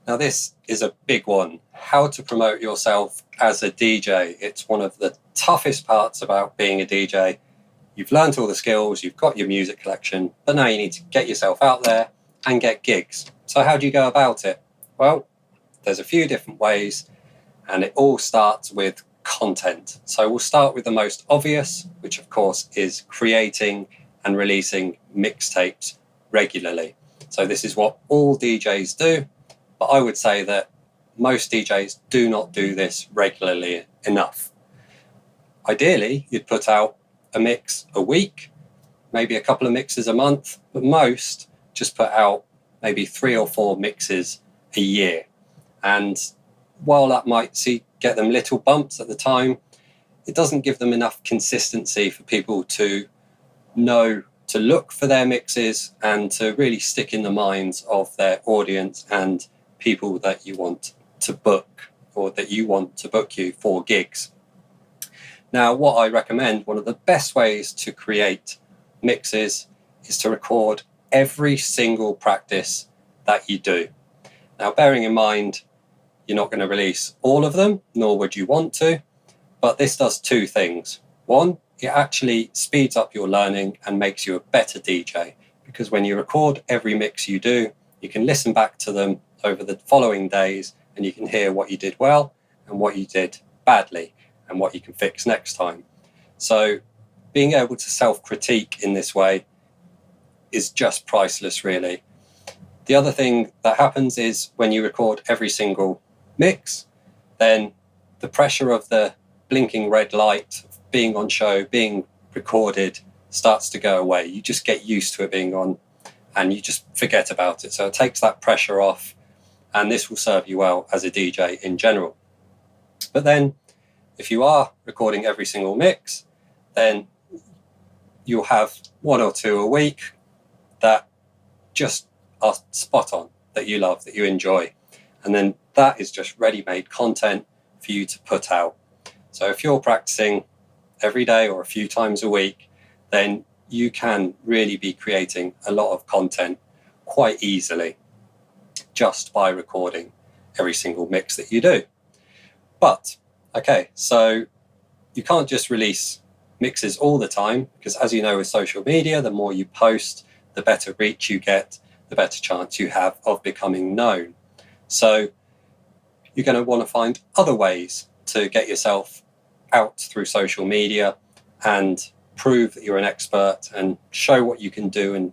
Now this is a big one, how to promote yourself as a DJ. It's one of the toughest parts about being a DJ. You've learned all the skills, you've got your music collection, but now you need to get yourself out there and get gigs. So how do you go about it? Well, there's a few different ways, and it all starts with content. So we'll start with the most obvious, which of course is creating and releasing mixtapes regularly. So this is what all DJs do, but I would say that most DJs do not do this regularly enough. Ideally, you'd put out a mix a week, maybe a couple of mixes a month, but most just put out maybe 3 or 4 mixes a year. And while that might get them little bumps at the time, it doesn't give them enough consistency for people to know to look for their mixes and to really stick in the minds of their audience and people that you want to book, or that you want to book you for gigs. Now, what I recommend, one of the best ways to create mixes is to record every single practice that you do. Now, bearing in mind, you're not going to release all of them, nor would you want to, but this does 2 things. One, it actually speeds up your learning and makes you a better DJ, because when you record every mix you do, you can listen back to them over the following days and you can hear what you did well and what you did badly and what you can fix next time. So being able to self-critique in this way is just priceless, really. The other thing that happens is when you record every single mix, then the pressure of the blinking red light, being on show, being recorded, starts to go away. You just get used to it being on and you just forget about it. So it takes that pressure off, and this will serve you well as a DJ in general. But then if you are recording every single mix, then you'll have 1 or 2 a week that just are spot on, that you love, that you enjoy. And then that is just ready-made content for you to put out. So if you're practicing every day or a few times a week, then you can really be creating a lot of content quite easily just by recording every single mix that you do. But, okay, so you can't just release mixes all the time, because as you know with social media, the more you post, the better reach you get, the better chance you have of becoming known. So you're going to want to find other ways to get yourself out through social media and prove that you're an expert and show what you can do and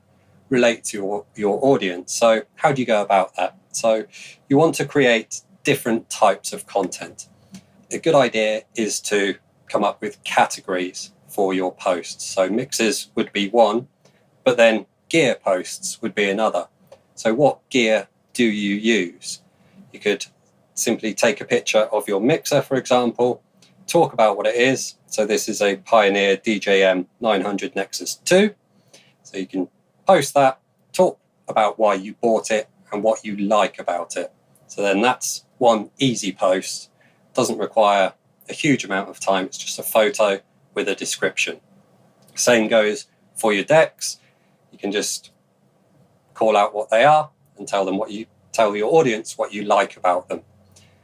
relate to your audience. So how do you go about that? So you want to create different types of content. A good idea is to come up with categories for your posts. So mixes would be one, but then gear posts would be another. So what gear do you use? You could simply take a picture of your mixer, for example, talk about what it is. So this is a Pioneer DJM 900 Nexus 2. So you can post that, talk about why you bought it and what you like about it. So then that's one easy post. Doesn't require a huge amount of time. It's just a photo with a description. Same goes for your decks. You can just call out what they are and tell your audience what you like about them.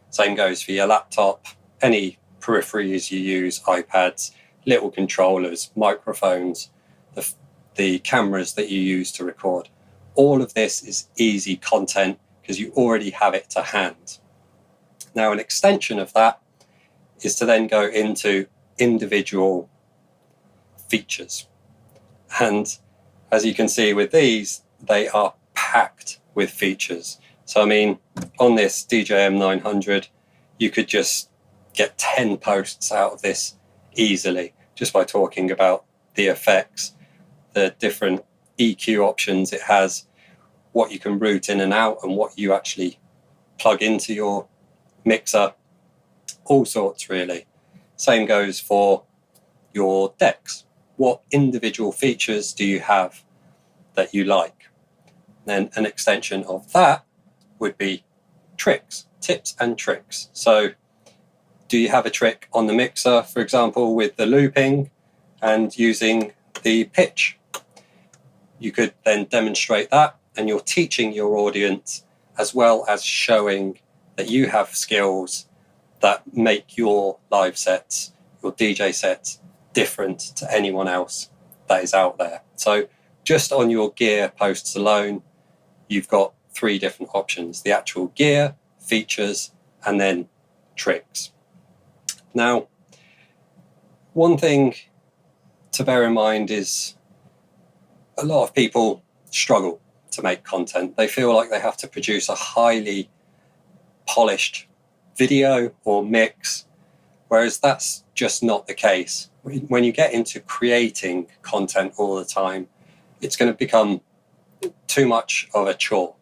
Same goes for your laptop, any peripheries you use, iPads, little controllers, microphones, the cameras that you use to record. All of this is easy content because you already have it to hand. Now, an extension of that is to then go into individual features. And as you can see with these, they are packed with features. So, I mean, on this DJM 900, you could just get 10 posts out of this easily just by talking about the effects, the different EQ options it has, what you can route in and out, and what you actually plug into your mixer, all sorts really. Same goes for your decks. What individual features do you have that you like? Then an extension of that would be tricks, tips and tricks. So do you have a trick on the mixer, for example, with the looping and using the pitch? You could then demonstrate that, and you're teaching your audience as well as showing that you have skills that make your live sets, your DJ sets, different to anyone else that is out there. So just on your gear posts alone, you've got 3 different options: the actual gear, features, and then tricks. Now, one thing to bear in mind is a lot of people struggle to make content. They feel like they have to produce a highly polished video or mix, whereas that's just not the case. When you get into creating content all the time, it's going to become too much of a chore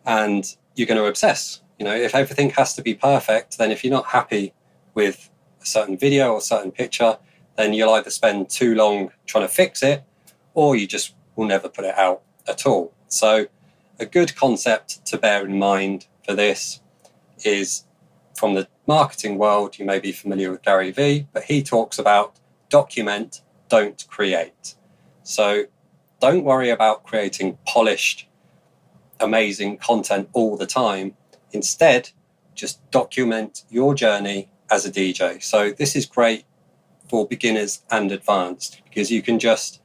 and you're going to obsess. If everything has to be perfect, then if you're not happy with a certain video or certain picture, then you'll either spend too long trying to fix it, or you just will never put it out at all. So a good concept to bear in mind for this is from the marketing world. You may be familiar with Gary Vee, but he talks about document, don't create. So don't worry about creating polished, amazing content all the time. Instead, just document your journey as a DJ. So this is great for beginners and advanced, because you can just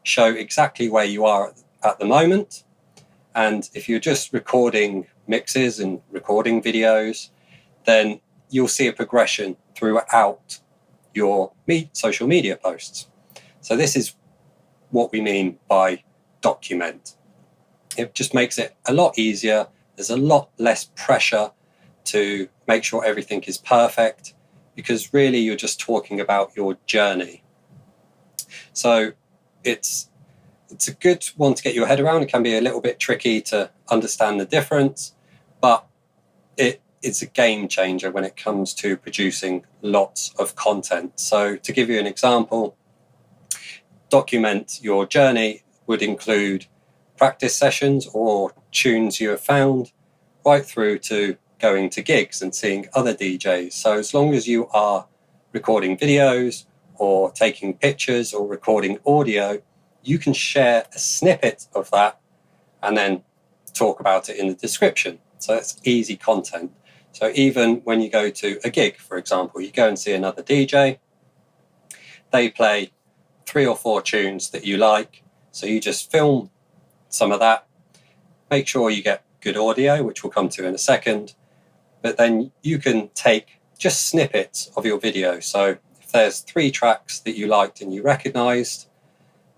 show exactly where you are at the moment. And if you're just recording mixes and recording videos, then you'll see a progression throughout your social media posts. So this is what we mean by document. It just makes it a lot easier. There's a lot less pressure to make sure everything is perfect, because really you're just talking about your journey. So it's a good one to get your head around. It can be a little bit tricky to understand the difference, but it's a game changer when it comes to producing lots of content. So to give you an example, document your journey would include practice sessions or tunes you have found, right through to going to gigs and seeing other DJs. So as long as you are recording videos or taking pictures or recording audio, you can share a snippet of that and then talk about it in the description. So it's easy content. So even when you go to a gig, for example, you go and see another DJ, they play 3 or 4 tunes that you like. So you just film some of that, make sure you get good audio, which we'll come to in a second, but then you can take just snippets of your video. So if there's 3 tracks that you liked and you recognized,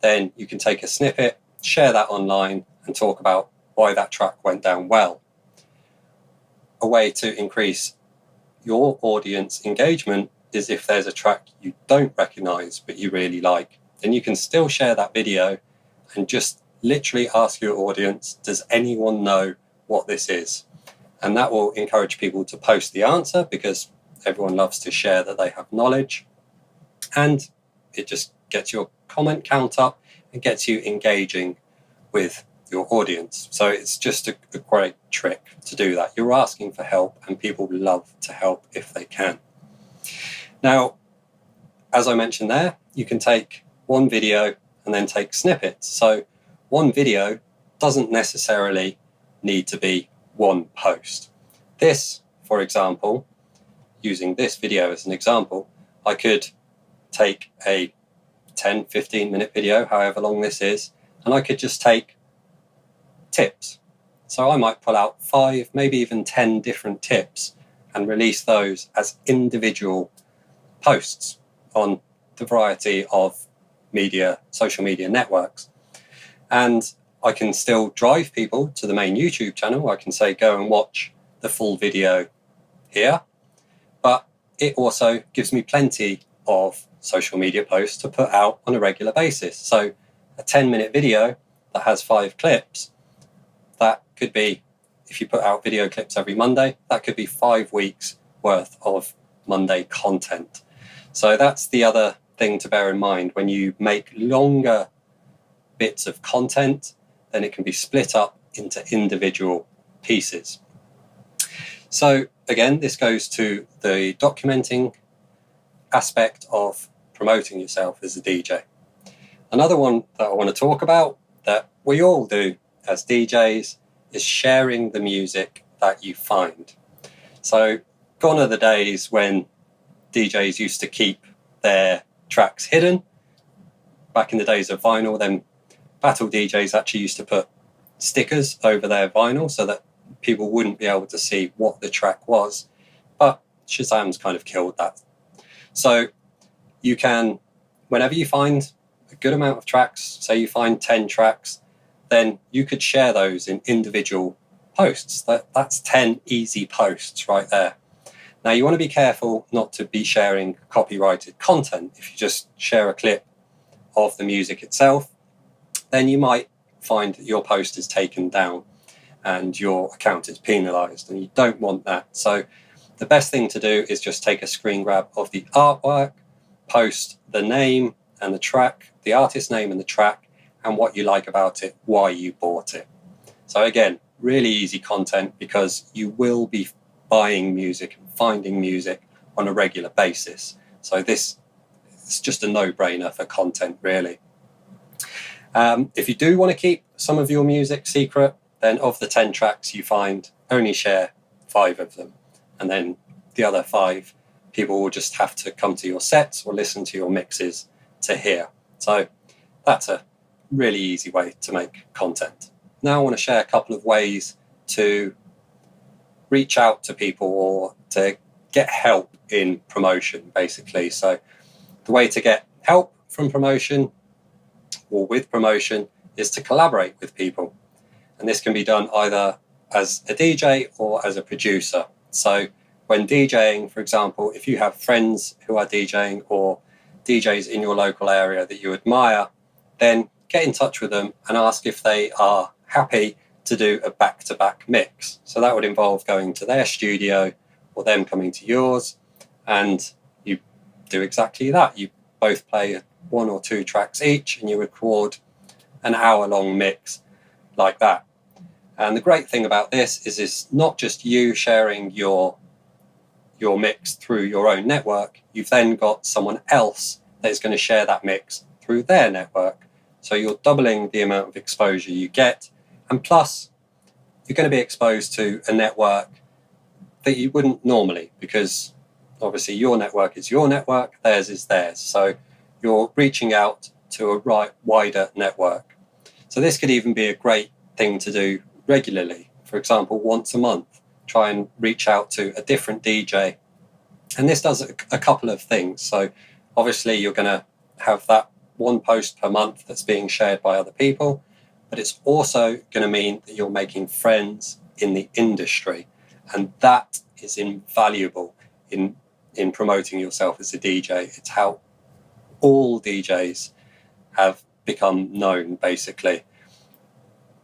then you can take a snippet, share that online, and talk about why that track went down well. A way to increase your audience engagement is if there's a track you don't recognize but you really like, then you can still share that video and just literally ask your audience, does anyone know what this is? And that will encourage people to post the answer, because everyone loves to share that they have knowledge. And it just gets your comment count up and gets you engaging with your audience. So it's just a great trick to do that. You're asking for help, and people love to help if they can. Now, as I mentioned there, you can take one video and then take snippets. So one video doesn't necessarily need to be one post. This, for example, using this video as an example, I could take a 10-15 minute video, however long this is, and I could just take tips. So I might pull out 5, maybe even 10 different tips and release those as individual posts on the variety of social media networks. And I can still drive people to the main YouTube channel. I can say, go and watch the full video here. But it also gives me plenty of social media posts to put out on a regular basis. So a 10-minute video that has 5 clips, that could be, if you put out video clips every Monday, that could be 5 weeks worth of Monday content. So that's the other thing to bear in mind. When you make longer bits of content, then it can be split up into individual pieces. So again, this goes to the documenting aspect of promoting yourself as a DJ. Another one that I want to talk about that we all do as DJs is sharing the music that you find. So gone are the days when DJs used to keep their tracks hidden. Back in the days of vinyl, then battle DJs actually used to put stickers over their vinyl so that people wouldn't be able to see what the track was. But Shazam's kind of killed that. So you can, whenever you find a good amount of tracks, say you find 10 tracks, then you could share those in individual posts. That's 10 easy posts right there. Now, you want to be careful not to be sharing copyrighted content. If you just share a clip of the music itself, then you might find that your post is taken down and your account is penalized, and you don't want that. So the best thing to do is just take a screen grab of the artwork, post the name and the track, the artist name and the track, and what you like about it, why you bought it. So again, really easy content, because you will be buying music and finding music on a regular basis. So this is just a no-brainer for content, really. If you do want to keep some of your music secret, then of the 10 tracks you find, only share 5 of them. And then the other 5, people will just have to come to your sets or listen to your mixes to hear. So that's a really easy way to make content. Now I want to share a couple of ways to reach out to people or to get help in promotion, basically. So the way to get help from promotion or with promotion is to collaborate with people. And this can be done either as a DJ or as a producer. So when DJing, for example, if you have friends who are DJing or DJs in your local area that you admire, then get in touch with them and ask if they are happy to do a back-to-back mix. So that would involve going to their studio or them coming to yours, and you do exactly that. You both play 1 or 2 tracks each and you record an hour-long mix like that. And the great thing about this is it's not just you sharing your mix through your own network. You've then got someone else that is going to share that mix through their network. So you're doubling the amount of exposure you get. And plus, you're going to be exposed to a network that you wouldn't normally, because obviously your network is your network, theirs is theirs. So you're reaching out to a wider network. So this could even be a great thing to do regularly. For example, once a month, try and reach out to a different DJ. And this does a couple of things. So obviously you're going to have that one post per month that's being shared by other people, but it's also going to mean that you're making friends in the industry. And that is invaluable in promoting yourself as a DJ. It's how all DJs have become known, basically.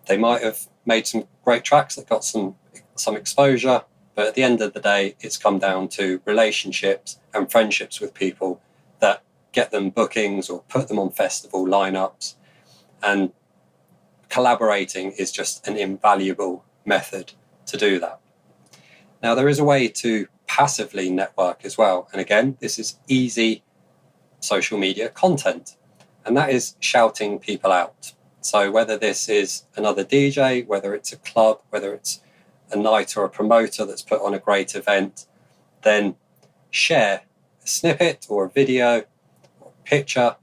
They might have made some great tracks that got some exposure, but at the end of the day, it's come down to relationships and friendships with people that get them bookings or put them on festival lineups. And collaborating is just an invaluable method to do that. Now, there is a way to passively network as well. And again, this is easy social media content, and that is shouting people out. So whether this is another DJ, whether it's a club, whether it's a night or a promoter that's put on a great event, then share a snippet or a video or a picture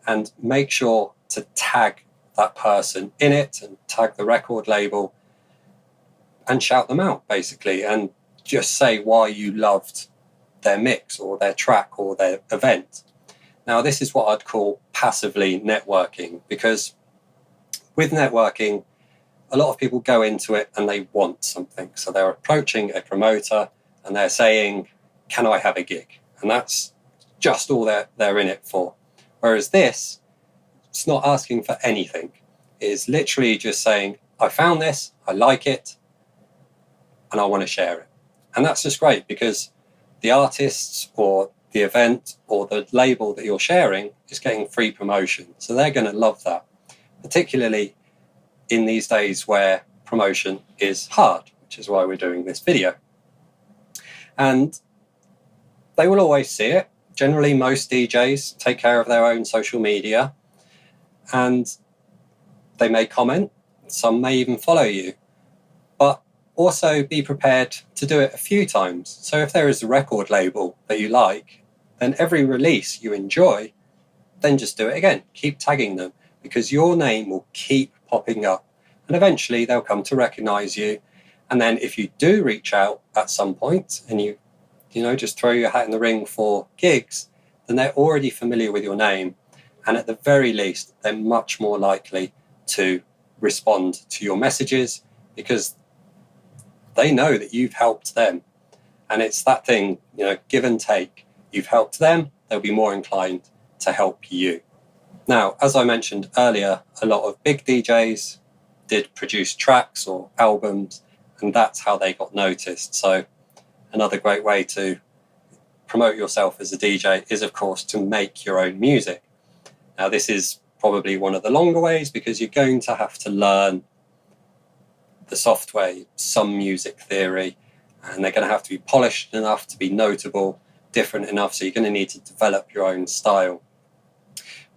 and make sure to tag that person in it and tag the record label and shout them out, basically, and just say why you loved their mix or their track or their event. Now, this is what I'd call passively networking, because with networking, a lot of people go into it and they want something. So they're approaching a promoter and they're saying, can I have a gig? And that's just all they're in it for. Whereas this, it's not asking for anything. It is literally just saying, I found this, I like it, and I want to share it. And that's just great, because the artists or the event or the label that you're sharing is getting free promotion. So they're going to love that, particularly in these days where promotion is hard, which is why we're doing this video. And they will always see it. Generally, most DJs take care of their own social media, and they may comment. Some may even follow you. Also, be prepared to do it a few times. So if there is a record label that you like, then every release you enjoy, then just do it again. Keep tagging them, because your name will keep popping up and eventually they'll come to recognize you. And then if you do reach out at some point and you just throw your hat in the ring for gigs, then they're already familiar with your name. And at the very least, they're much more likely to respond to your messages because they know that you've helped them. And it's that thing, give and take. You've helped them, they'll be more inclined to help you. Now, as I mentioned earlier, a lot of big DJs did produce tracks or albums, and that's how they got noticed. So another great way to promote yourself as a DJ is, of course, to make your own music. Now, this is probably one of the longer ways because you're going to have to learn the software, some music theory, and they're going to have to be polished enough to be notable, different enough, so you're going to need to develop your own style.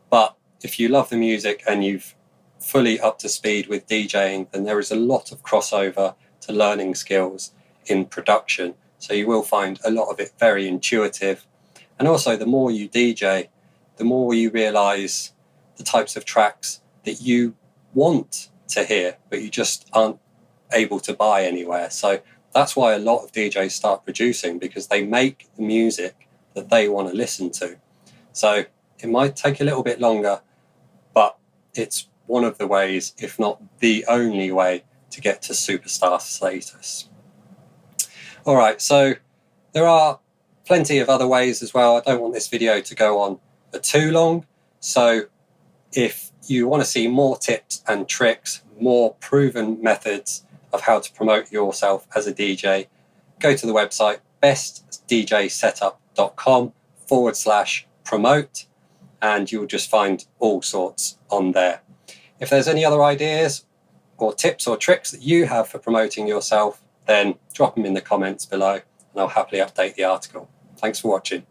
But if you love the music and you've fully up to speed with DJing, then there is a lot of crossover to learning skills in production. So you will find a lot of it very intuitive. And also, the more you DJ, the more you realize the types of tracks that you want to hear, but you just aren't able to buy anywhere. So that's why a lot of DJs start producing, because they make the music that they want to listen to. So it might take a little bit longer, but it's one of the ways, if not the only way, to get to superstar status. All right, so there are plenty of other ways as well. I don't want this video to go on for too long. So if you want to see more tips and tricks, more proven methods of how to promote yourself as a DJ, go to the website bestdjsetup.com/promote, and you'll just find all sorts on there. If there's any other ideas or tips or tricks that you have for promoting yourself, then drop them in the comments below and I'll happily update the article. Thanks for watching.